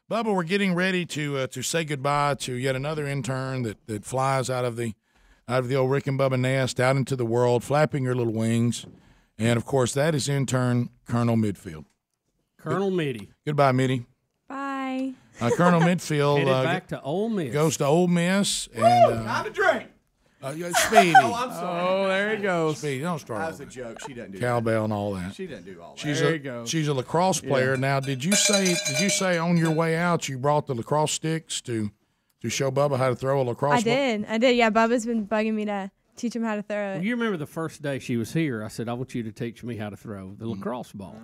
Bubba, we're getting ready to say goodbye to yet another intern that flies out of the old Rick and Bubba nest out into the world, flapping her little wings. And, of course, that is intern Colonel Midfield. Colonel Mitty. Goodbye, Mitty. Bye. Colonel Midfield Headed back to Ole Miss. goes to Ole Miss. And, Time to drink. Speedy. Oh, I'm sorry. Oh, there he goes. Speedy, don't start. That was a joke. She doesn't do cowbell and all that. that. She doesn't do all that. There you go. She's a lacrosse player. Now, did you say on your way out you brought the lacrosse sticks to show Bubba how to throw a lacrosse ball? I did. Yeah, Bubba's been bugging me to teach him how to throw it. You remember the first day she was here, I said, I want you to teach me how to throw the lacrosse ball.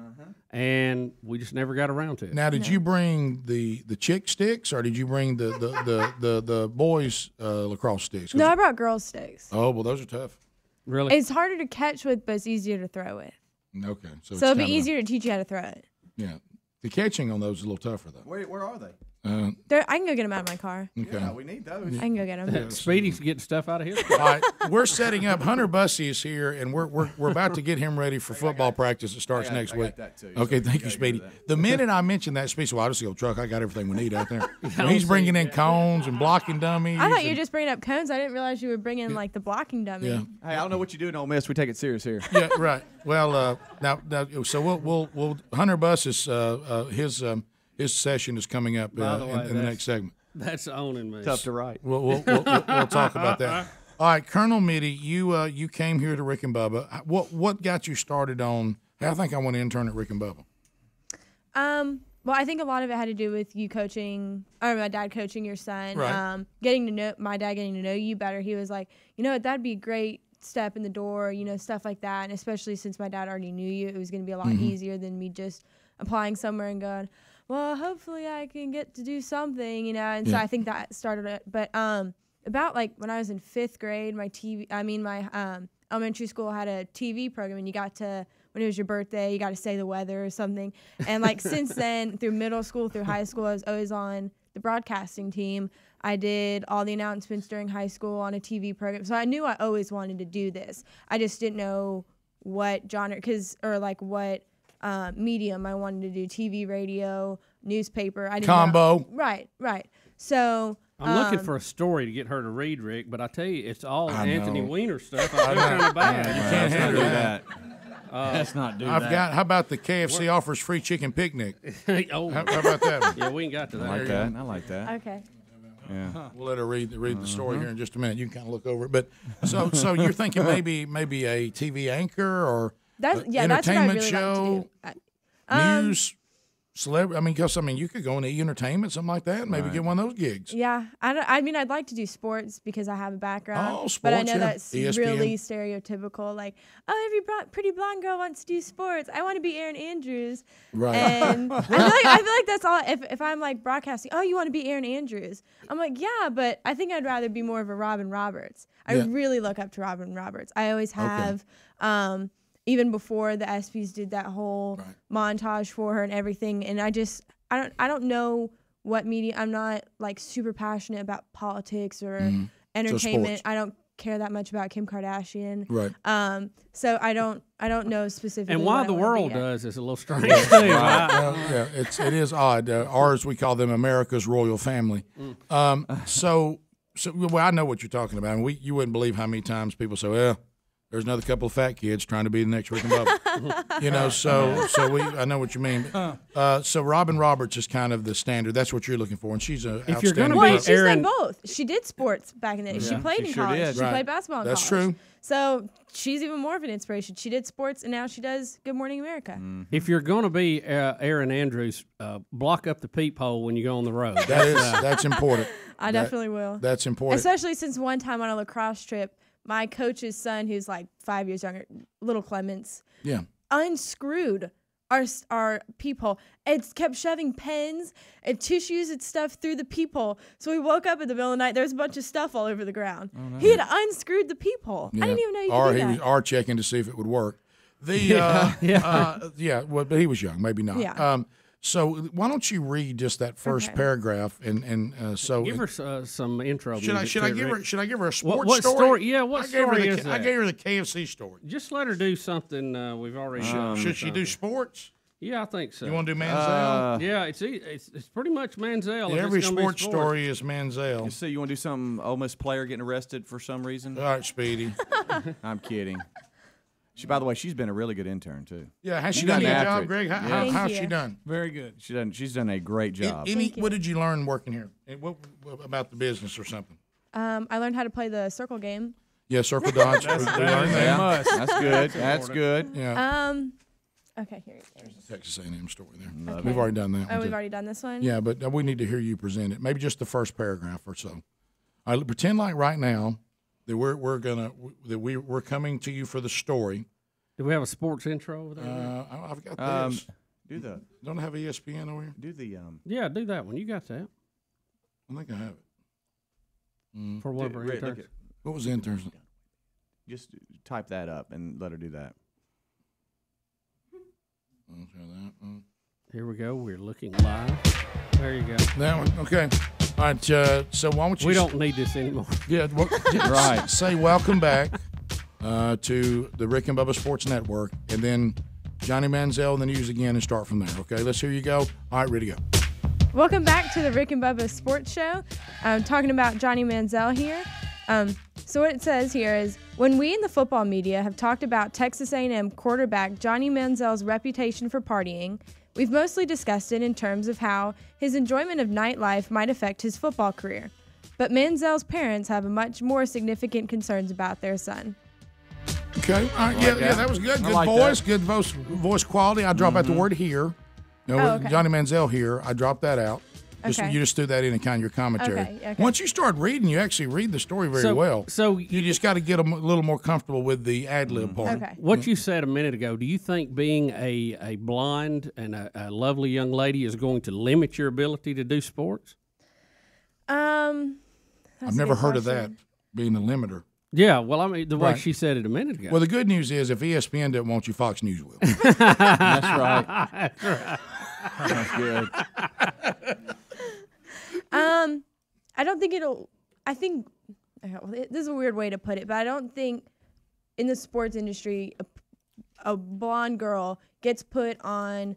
And we just never got around to it. Now, did you bring the chick sticks or did you bring the boys lacrosse sticks? No, I brought girls' sticks. Oh, well, those are tough. Really? It's harder to catch with, but it's easier to throw with. Okay. So it'll be easier to teach you how to throw it. Yeah. The catching on those is a little tougher, though. Where are they? I can go get them out of my car. Okay. Yeah, we need those. I can go get them. Speedy's getting stuff out of here. All right, we're setting up. Hunter Bussey is here, and we're about to get him ready for football practice that starts next week. Okay, thank you, Speedy. The minute I mentioned that, Speedy said, "Well, I just go truck. I got everything we need out there." He's bringing in cones and blocking dummies. I thought you were just bringing up cones. I didn't realize you were bringing like the blocking dummy. Yeah. Hey, I don't know what you do in Ole Miss. We take it serious here. Yeah, right. Well, now, so we'll Hunter Bussey's his session is coming up By the way, in the next segment. That's owning me. Tough to write. We'll talk about that. All right, Colonel Mitty, you came here to Rick and Bubba. What got you started on? I think I want to intern at Rick and Bubba. Well, I think a lot of it had to do with you coaching, or my dad coaching your son. Right. Getting to know my dad, getting to know you better. He was like, that'd be a great step in the door, stuff like that. And especially since my dad already knew you, it was going to be a lot easier than me just applying somewhere and going, well, hopefully I can get to do something, And so I think that started it. But about like when I was in 5th grade, my elementary school had a TV program, and you got to, when it was your birthday, you got to say the weather or something. And like since then, through middle school, through high school, I was always on the broadcasting team. I did all the announcements during high school on a TV program. So I knew I always wanted to do this. I just didn't know what genre, what medium I wanted to do: TV, radio, newspaper. I didn't Combo. know. Right. So I'm looking for a story to get her to read, Rick, but I tell you, it's all Anthony know. Weiner stuff. I feel kind of bad. You can't handle that. Let's not do I've that. got. How about the KFC offers free chicken picnic? Oh, How about that one? yeah, we ain't got to that. I like that. okay. Yeah. We'll let her read the story here in just a minute. You can kind of look over it. But so you're thinking maybe a TV anchor or That's what I entertainment really show, like to do. news, celebrity. Because you could go into entertainment, something like that. Maybe get one of those gigs. Yeah, I'd like to do sports because I have a background. Oh, sports, but I know yeah. that's ESPN. really stereotypical. Like, every pretty blonde girl wants to do sports. I want to be Erin Andrews. Right. And I feel like that's all. If I'm like broadcasting, you want to be Erin Andrews? I'm like, yeah, but I think I'd rather be more of a Robin Roberts. I really look up to Robin Roberts. I always have. Even before the ESPYs did that whole montage for her and everything, and I don't know what media. I'm not like super passionate about politics or entertainment. I don't care that much about Kim Kardashian. Right. So I don't know specifically. And why what the I wanna world be at. does is a little strange too. Right? Well, yeah, it is odd. Ours, we call them America's royal family. So I know what you're talking about. And you wouldn't believe how many times people say, well, there's another couple of fat kids trying to be the next Rick and Bubba. So I know what you mean. So Robin Roberts is kind of the standard. That's what you're looking for, and she's a If you're outstanding. gonna be Well, she's Aaron- done both. She did sports back in the day. She played in sure college. did. She Right. played basketball in That's college. true. So she's even more of an inspiration. She did sports, and now she does Good Morning America. If you're going to be Aaron Andrews, block up the peephole when you go on the road. That's important. I definitely will. That's important. Especially since one time on a lacrosse trip, my coach's son, who's like 5 years younger, little Clements, unscrewed our peephole. It kept shoving pens and tissues and stuff through the peephole. So we woke up in the middle of the night. There was a bunch of stuff all over the ground. Oh, no. He had unscrewed the peephole. I didn't even know you could do that. Or checking to see if it would work. But he was young, maybe not. Yeah. So why don't you read just that first paragraph and so Give her some intro. Should I give her a sports what story? Yeah, what story is that? I gave her the KFC story. Just let her do something we've already Should she do sports? Yeah, I think so. You want to do Manziel? Yeah, it's pretty much Manziel. if Every it's gonna be sports story is Manziel. So you want to do some Ole Miss player getting arrested for some reason? All right, Speedy. I'm kidding. By the way, she's been a really good intern too. Yeah, has she She's done a done good after job, it. Greg? Yeah. How's Thank she you. done? Very good. She's done a great job. What did you learn working here? What about the business or something? I learned how to play the circle game. Yeah, circle dodge. We learned that. They must. That's good. That's good. Yeah, Okay, here it is. Texas A&M story there. Okay. We've already done that. Oh, one, we've too. already done this one? Yeah, but we need to hear you present it. Maybe just the first paragraph or so. All right, pretend like right now that we're coming to you for the story. Do we have a sports intro over there? I've got this. Don't I have ESPN over here? Yeah, do that one. You got that I think I have it. for one of our Rick, look interns. What was the interns? Just type that up and let her do that. I'll try that one. Here we go. We're looking live. There you go. That one. Okay. All right. So why don't you? We don't need this anymore. Yeah. Well, Right. Say welcome back to the Rick and Bubba Sports Network, and then Johnny Manziel and the news again, and start from there. Okay. Let's hear you go. All right. Ready to go. Welcome back to the Rick and Bubba Sports Show. I'm talking about Johnny Manziel here. So what it says here is, when we in the football media have talked about Texas A&M quarterback Johnny Manziel's reputation for partying, we've mostly discussed it in terms of how his enjoyment of nightlife might affect his football career. But Manziel's parents have much more significant concerns about their son. Okay. All right. Yeah. That was good. Good like voice. Good voice quality. I drop out the word here. No, okay. Johnny Manziel here. I dropped that out. Okay. You just threw that in and kind of your commentary. Okay. Once you start reading, you actually read the story very well. So You just got to get a little more comfortable with the ad lib part. Okay. what you said a minute ago, do you think being a blonde and a lovely young lady is going to limit your ability to do sports? That's I've a never good heard of question. that being a limiter. Yeah, well, I mean, the way Right. she said it a minute ago. Well, the good news is if ESPN doesn't want you, Fox News will. That's right. That's good. I don't think it'll. I think this is a weird way to put it, but I don't think in the sports industry a blonde girl gets put on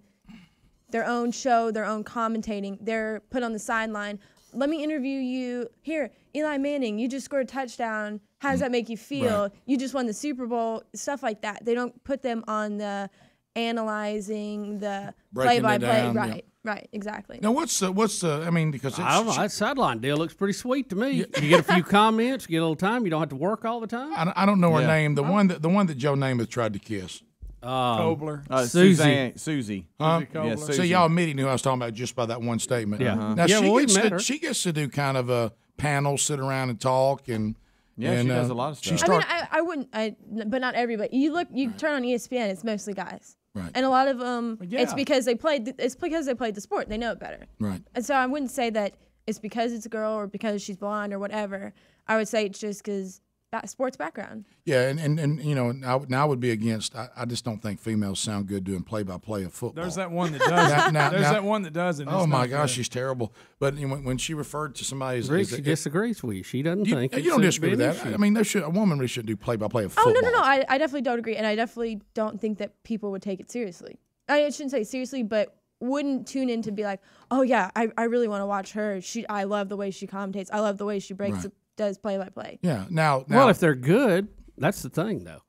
their own show, their own commentating. They're put on the sideline. Let me interview you. Here, Eli Manning, you just scored a touchdown. How does that make you feel? Right. You just won the Super Bowl. Stuff like that. They don't put them on the analyzing, the Breaking it play-by-play. down, yeah. Right, exactly. Now, what's the? I mean, because it's, I don't know. That sideline deal looks pretty sweet to me. You get a few comments, you get a little time. You don't have to work all the time. I don't know her Yeah. name. The one that Joe Namath tried to kiss. Kobler. Susie. Susie. Huh? Kobler. Yeah, So Susie. y'all immediately knew I was talking about just by that one statement. Yeah. Now Yeah, well, we met her. she gets to do kind of a panel, sit around and talk, and Yeah, she does a lot of stuff. She I mean, start, I wouldn't, but not everybody. You turn on ESPN, it's mostly guys, right, and a lot of them, yeah. it's because they played. It's because they played the sport. They know it better, right. and so I wouldn't say that it's because it's a girl or because she's blonde or whatever. I would say it's just because sports background. Yeah, and you know, I would be against. I just don't think females sound good doing play-by-play of football. There's that one that does. There's that one that does it. Oh my gosh, she's terrible. But you know, when she referred to somebody as, Rick disagrees with you. She doesn't you, think you it's don't a disagree with big that. issue. I mean, a woman really shouldn't do play-by-play of Oh football. no. I definitely don't agree, and I definitely don't think that people would take it seriously. I shouldn't say seriously, but wouldn't tune in to be like, oh yeah, I really want to watch her. I love the way she commentates. I love the way she breaks Right. does play-by-play. Yeah. Now, well, if they're good, that's the thing, though.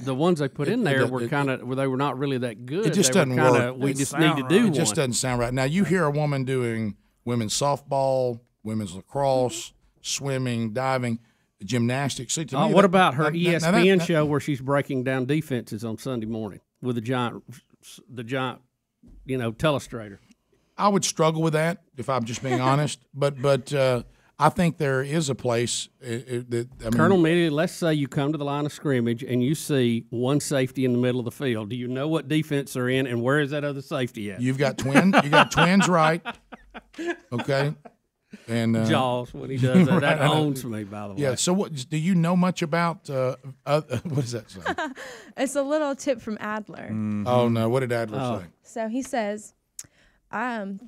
The ones they put in there were kind of, they were not really that good. It just They were doesn't kinda, work. We It just sound need to right. do it one. just doesn't sound right. Now you hear a woman doing women's softball, women's lacrosse, swimming, diving, gymnastics. See, to me, what about her now ESPN that- show where she's breaking down defenses on Sunday morning with the giant, telestrator? I would struggle with that if I'm just being honest. But I think there is a place that I mean, Colonel Mitty, let's say you come to the line of scrimmage and you see one safety in the middle of the field. Do you know what defense they're in, and where is that other safety at? You've got twins. You got twins, right? Okay. And Jaws when he does that. Right, That I know. owns me, by the way. yeah. So what do you know much about? What does that say? It's a little tip from Adler. Oh no! What did Adler say? So he says,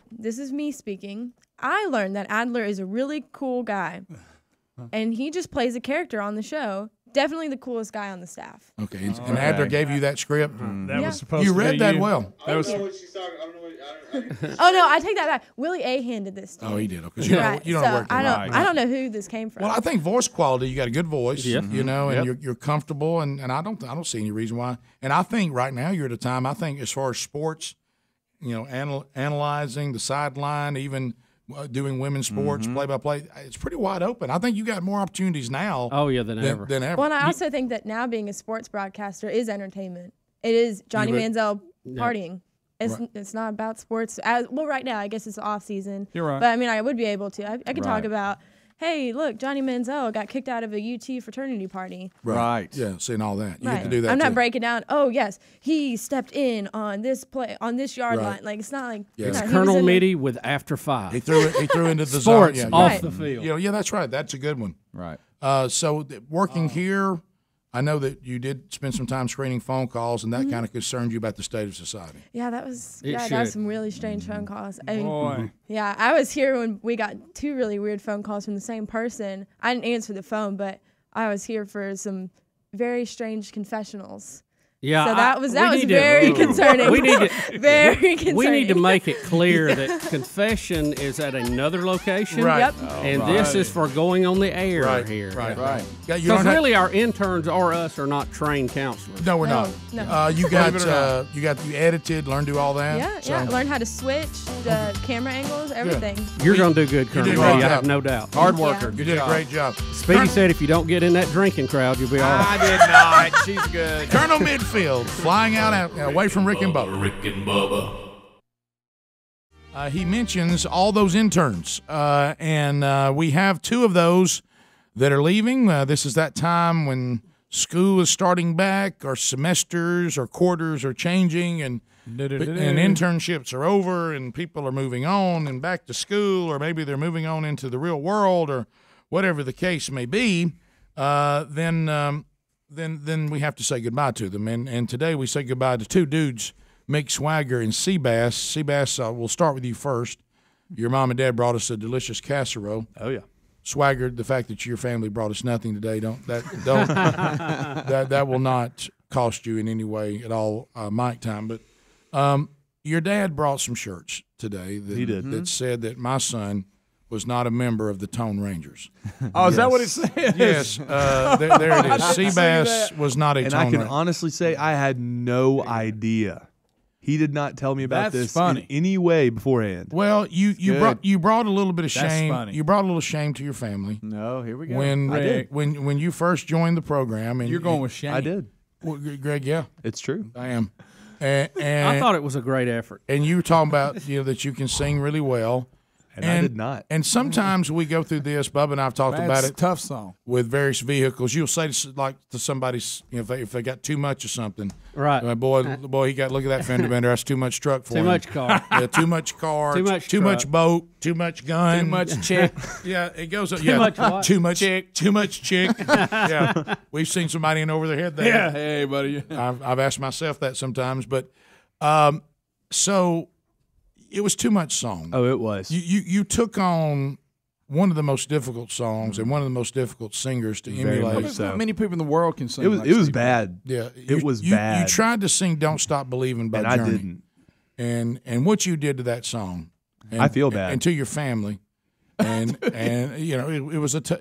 this is me speaking. I learned that Adler is a really cool guy. And he just plays a character on the show definitely the coolest guy on the staff. Okay, and Adler gave you that script. That Yeah. was supposed You to read be that you. well. That was, I don't know what she's talking. I don't know what. Oh no, I take that back. Willie A handed this to me. Oh, he did. Because you Right. don't, you don't so work. I don't. Right. I don't know who this came from. Well, I think voice quality. You got a good voice, Yeah. you know, and Yep. you're comfortable, and I don't see any reason why. And I think right now you're at a time. I think as far as sports, you know, analyzing the sideline, even doing women's sports, play by play, it's pretty wide open. I think you got more opportunities now. Oh yeah, than ever. Than ever. Well, and I also think that now being a sports broadcaster is entertainment. It is Johnny but- Manziel partying. It's not about sports. Well, right now I guess it's off season. You're right. But I mean, I would be able to. I could talk Right. about, hey, look, Johnny Manziel got kicked out of a UT fraternity party. Right. Yeah, seeing all that. You Right. have to do that. I'm not too. breaking down. Oh yes, he stepped in on this play on this yard Right. line. Like it's not like Yeah. no, It's he was Colonel in the- Mitty with After Five. He threw into the Sports zone. off Right. the field. You know, yeah, that's right. That's a good one. Right. Working here, I know that you did spend some time screening phone calls, and that kind of concerned you about the state of society. Yeah, that was It that should. was some really strange phone calls. I mean, boy. yeah, I was here when we got two really weird phone calls from the same person. I didn't answer the phone, but I was here for some very strange confessionals. Yeah, So that was we need to- very concerning. We need to very concerning. we need to make it clear that confession is at another location. Right. Yep. And this is for going on the air Right, here. right. Right. Yeah, you Because don't have- really, our interns or us are not trained counselors. no, we're No, not. no. You got you edited, learned to do all that. Yeah, So- yeah. Learn how to switch the camera angles, everything. You're going to do good, Colonel did a Mitty, great I have job. no doubt. Hard Yeah. worker. You did a great job. Speedy said if you don't get in that drinking crowd, you'll be all right. I did not. She's good. Colonel Midfield flying out away from Rick and Bubba. Rick and Bubba. He mentions all those interns, and we have two of those that are leaving. This is that time when school is starting back, or semesters or quarters are changing, and internships are over, and people are moving on and back to school, or maybe they're moving on into the real world, or whatever the case may be. Then we have to say goodbye to them. And today we say goodbye to two dudes, Mick Swagger and Seabass. Seabass, we'll start with you first. Your mom and dad brought us a delicious casserole. Oh yeah. Swagger, the fact that your family brought us nothing today, that will not cost you in any way at all, mic time. But your dad brought some shirts today that, He did. that said that my son was not a member of the Tone Rangers. Oh, is that what it says? Yes, there it is. Seabass was not a And Tone I can Ranger. honestly say I had no idea. He did not tell me about That's this funny. in any way beforehand. Well, you good. brought a little bit of That's shame. funny. You brought a little shame to your family No, here we go. when did. when you first joined the program. And You're going with Shane. I did. well, Greg. Yeah, It's true. I am. And I thought it was a great effort. and you were talking about that you can sing really well. And I did not. And sometimes we go through this. Bubba and I've talked That's about a it tough song. with various vehicles. You'll say to somebody, if they got too much of something, Right. boy, he got look at that fender bender. That's too much truck for Too him. much car. Yeah, too much car. Too much Too much truck. boat. Too much gun. Too much chick. Yeah, it goes. Too much what? Too much chick. Too much chick. Yeah, we've seen somebody in over their head there. Yeah. Hey, buddy. I've asked myself that sometimes, but so it was too much song. Oh, it was. You took on one of the most difficult songs and one of the most difficult singers to Very emulate. much so. Not many people in the world can sing. It was like it was Steve. bad. Yeah, It was you bad. tried to sing "Don't Stop Believing" by And I Journey, didn't. and what you did to that song, and, I feel bad. and to your family, and it was a tough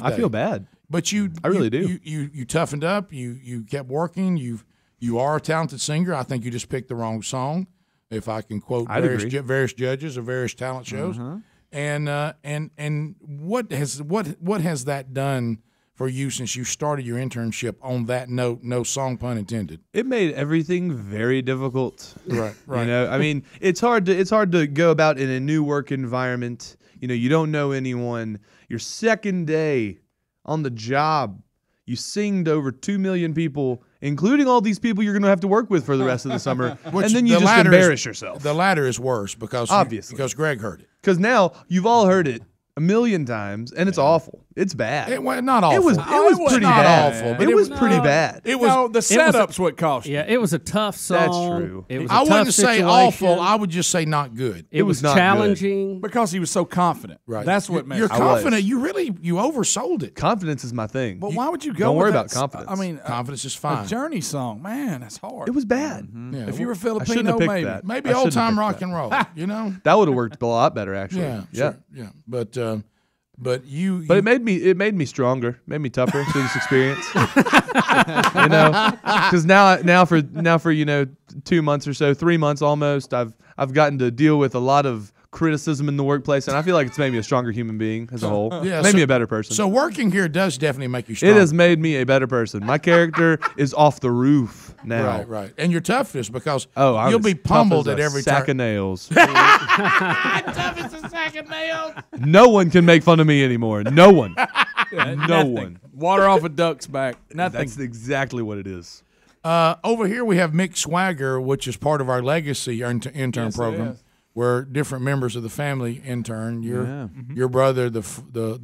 day. I feel bad. But I really do. You toughened up. You kept working. You are a talented singer. I think you just picked the wrong song, if I can quote I'd various, agree. various judges or various talent shows. And what has that done for you since you started your internship on that note? No song pun intended. It made everything very difficult. Right. You know, I mean, it's hard to go about in a new work environment. You know, you don't know anyone. Your second day on the job, you sing to over 2 million people, including all these people you're going to have to work with for the rest of the summer, Which and then you the just latter embarrass is, yourself. The latter is worse because Obviously. because Greg heard it. Because now you've all heard it a million times, and it's awful. It's bad. It was not awful. It was pretty not bad. awful, But it was pretty bad. It was the setup's what cost you. Yeah, it was a tough song. That's true. It was a I tough wouldn't say situation. awful. I would just say not good. It was not good. challenging. Because he was so confident. Right. That's what made You're it. confident. You oversold it. Confidence is my thing. But why would you go Don't with worry that about confidence. I mean, Confidence is a fine. Journey song, man, that's hard. It was bad. Yeah, if you were I shouldn't Filipino, have picked maybe. that. maybe I old shouldn't have time picked rock that. and roll. You know. That would have worked a lot better, actually. Yeah. Sure, yeah. But you. But it made me stronger, made me tougher through this experience. You know, because now for 2 months or so, 3 months almost, I've gotten to deal with a lot of criticism in the workplace, and I feel like it's made me a stronger human being as a whole. Yeah, made me a better person. So working here does definitely make you stronger. It has made me a better person. My character is off the roof now. Right. And your toughness because I'm you'll be as tough pummeled as at a every sack turn. of nails. Tough as a sack of nails. No one can make fun of me anymore. No one. No one. Water off a duck's back. Nothing. That's exactly what it is. Over here we have Mick Swagger, which is part of our legacy intern program, is. where different members of the family intern. Your brother, the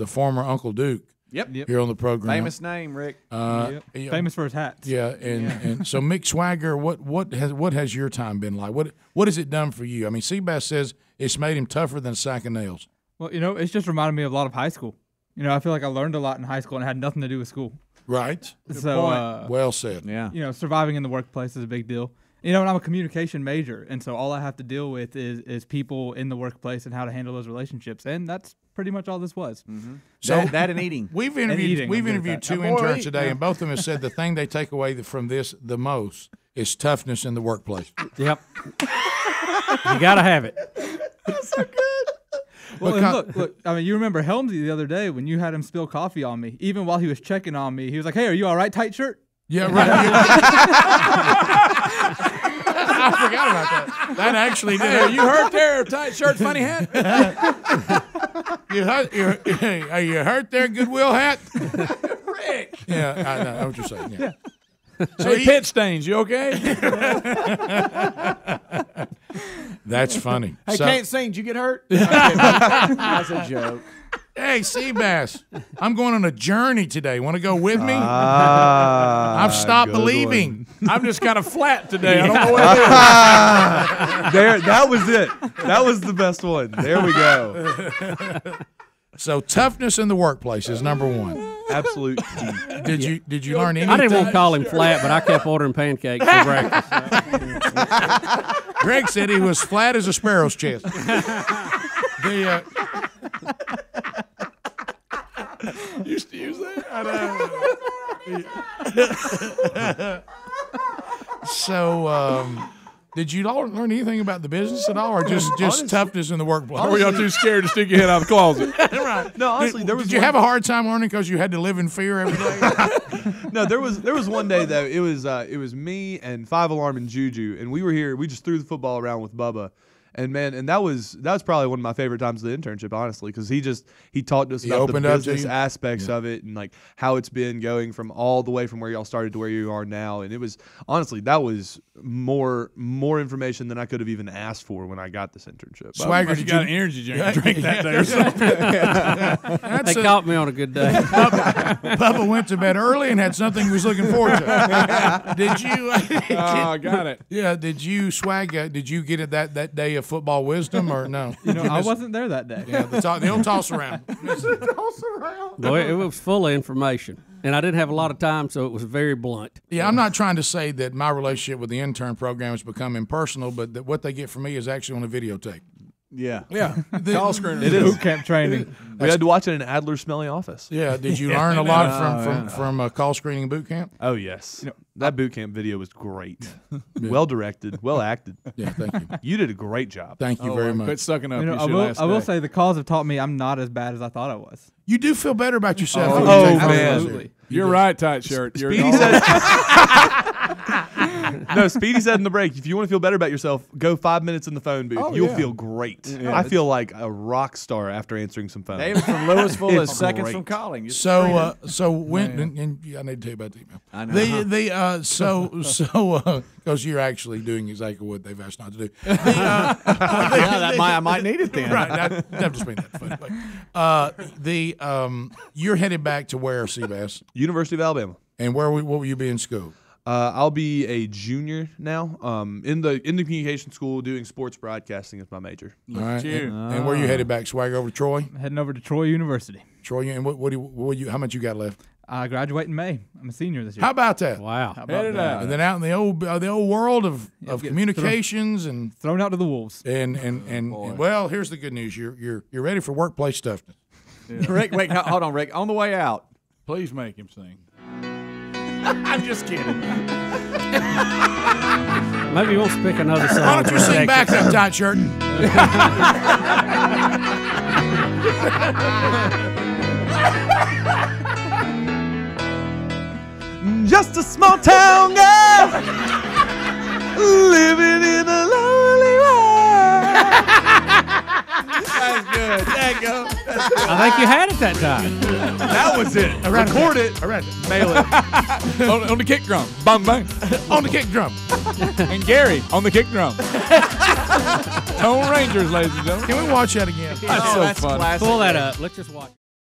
former Uncle Duke, Yep. here on the program. Famous name, Rick. Yeah, Famous for his hats. Yeah, and so Mick Swagger, what has your time been like? What has it done for you? I mean, Seabass says it's made him tougher than a sack of nails. Well, it's just reminded me of a lot of high school. I feel like I learned a lot in high school and it had nothing to do with school. Right. So, Well said. Yeah. surviving in the workplace is a big deal. And I'm a communication major, and so all I have to deal with is people in the workplace and how to handle those relationships, and that's pretty much all this was. Mm-hmm. So that and eating. We've eating, I'm good interviewed at that. two interns today, and both of them have said the thing they take away from this the most is toughness in the workplace. Yep. You got to have it. Well, and look. I mean, you remember Helmsy the other day when you had him spill coffee on me. Even while he was checking on me, he was like, "Hey, are you all right, tight shirt?" Yeah, right. I forgot about that. That actually did. Hey, you hurt there, tight shirt, funny hat. You hurt there, Goodwill hat? Rick. Yeah, I know what you're saying. Yeah. So pit stains, you okay? That's funny. Hey, So- can't sing. Did you get hurt? That's a joke. Hey, Seabass, I'm going on a journey today. Want to go with me? I've I've stopped believing. I'm just kind of flat today. I don't know what it is. There, that was it. That was the best one. There we go. So toughness in the workplace is number one. Absolute key. Did you learn anything? I didn't want to call him flat, but I kept ordering pancakes for breakfast. Greg said he was flat as a sparrow's chest. Used to use that. So, did you all learn anything about the business at all, or just toughness in the workplace? Or were y'all too scared to stick your head out of the closet? Right. No, honestly, there was Did you have a hard time learning because you had to live in fear every day? No, there was one day though. It was me and 5 Alarm and Juju, and we were here. We just threw the football around with Bubba, and that was probably one of my favorite times of the internship, honestly, because he talked to us about the opened up to business you? aspects of it and like how it's been going from all the way from where y'all started to where you are now, and it was honestly that was more information than I could have even asked for when I got this internship. Swagger, Must have did got you an energy drink that day or something. They caught me on a good day. Bubba went to bed early and had something he was looking forward to. Did you? Oh, got it. Yeah. Did you Did you get it that day of football wisdom or no? I wasn't there that day. Yeah, the old toss around. Boy, it was full of information, and I didn't have a lot of time, so it was very blunt. Yeah, I'm not trying to say that my relationship with the intern program has become impersonal, but that what they get from me is actually on a videotape. Yeah. Yeah. Call screener. It is. Boot camp training. We had to watch it in Adler's smelly office. Yeah. Did you learn a lot from call screening boot camp? Oh yes, that boot camp video was great. Well directed, well acted. Yeah. Thank you. You did a great job. Thank you very much. Quit sucking up. I will say the calls have taught me I'm not as bad as I thought I was. You do feel better about yourself. Oh, when you take man. photos. Absolutely. You're right, tight shirt. You're Speedy said, No, Speedy said in the break, if you want to feel better about yourself, go 5 minutes in the phone booth. Oh, You'll yeah. feel great. Yeah, I feel like a rock star after answering some phones. David from Louisville is It's seconds great. from calling. So when and I need to tell you about the email. I know. Because you're actually doing exactly what they've asked not to do. I might need it then. Right, I'm just being that funny. You're headed back to where, Seabass, University of Alabama. and what will you be in school? I'll be a junior now. In the communication school, doing sports broadcasting is my major. All right, and where you headed back? Swag over to Troy. Heading over to Troy University. Troy, and what how much you got left? I graduate in May. I'm a senior this year. How about that? Wow. How Head about it that? out. And then out in the old world of get communications and Thrown out to the wolves. well, here's the good news. You're ready for workplace stuff. Rick, wait, hold on, Rick. On the way out. Please make him sing. I'm just kidding. Maybe he wants to pick another song. Why don't you for sing next- back that tight shirt? Just a small town girl living in a lonely world. That's good. There you go. I think you had it that time. That was it. Record it. Mail it. on the kick drum. Bang, bang. On the kick drum. And Gary on the kick drum. Home Rangers, ladies and gentlemen. Can we watch that again? That's so That's funny. classic. Pull that up. Let's just watch.